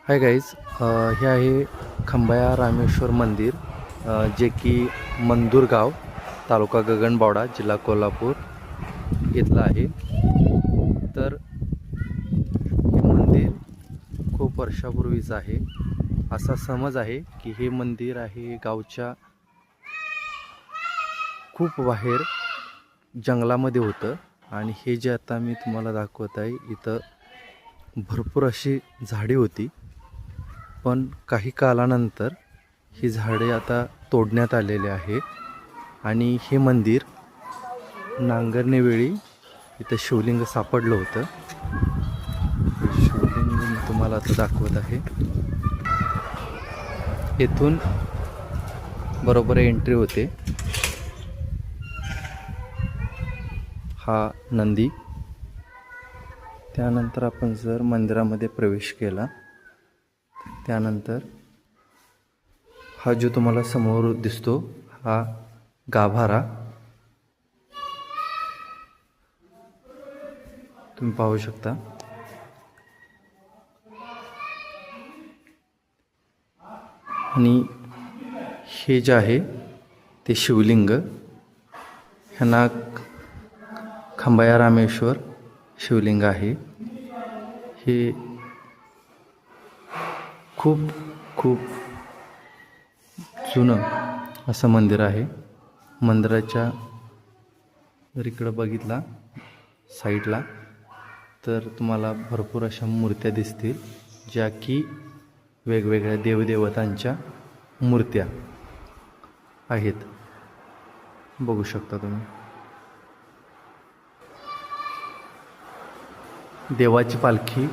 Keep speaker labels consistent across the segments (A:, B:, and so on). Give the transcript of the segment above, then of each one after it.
A: Hi guys, हे आहे खंबाया रामेश्वर मंदिर, जे की मंदूर गाव, तालुका गगनबावडा, जिल्हा कोल्हापूर इथलं आहे. तर हे मंदिर खूप वर्षापूर्वीचं आहे. असा समज आहे की हे मंदिर आहे गावच्या खूप बाहेर जंगलामध्ये होतं. आणि हे जे आता मी तुम्हाला दाखवत आहे, इथं भरपूर अशी झाडे होती. पण काही कालानंतर ही झाडे आता तोडण्यात आलेले आहे. आणि हे मंदिर नांगरणीवेळी इथं शिवलिंग सापडलं होतं. शिवलिंग मी तुम्हाला आता दाखवत आहे. येथून बरोबर एंट्री होते. हा नंदी. त्यानंतर आपण जर मंदिरामध्ये प्रवेश केला, त्यानंतर हा जो तुम्हाला समोर दिसतो हा गाभारा तुम्ही पाहू शकता. आणि हे जे आहे ते शिवलिंग, ह्यांना खंबाया रामेश्वर शिवलिंग आहे. हे खूप खूप जुनं असं मंदिर आहे. मंदिराच्या जर इकडं बघितला साईडला तर तुम्हाला भरपूर अशा मूर्त्या दिसतील, ज्या की वेगवेगळ्या देवदेवतांच्या मूर्त्या आहेत. बघू शकता तुम्ही. देवाची पालखी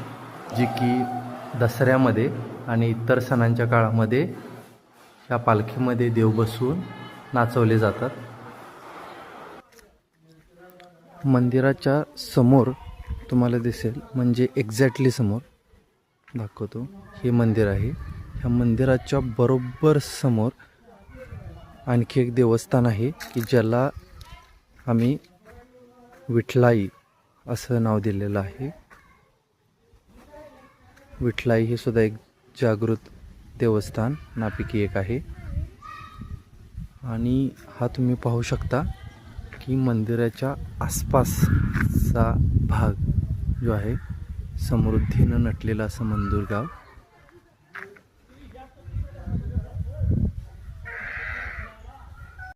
A: जी की दसऱ्यामध्ये आणि इतर सणांच्या काळामध्ये या पालखीमध्ये देव बसवून नाचवले जातात. मंदिराच्या समोर तुम्हाला दिसेल, म्हणजे एक्झॅक्टली समोर दाखवतो, हे मंदिर आहे. ह्या मंदिराच्या बरोबर समोर आणखी एक देवस्थान आहे की ज्याला आम्ही विठलाई असं नाव दिलेलं आहे. विठलाई हे सुद्धा एक जागृत देवस्थान नापैकी एक आहे. आणि हा तुम्ही पाहू शकता की मंदिराच्या आसपासचा भाग जो आहे समृद्धीनं नटलेला असं मंदूर गाव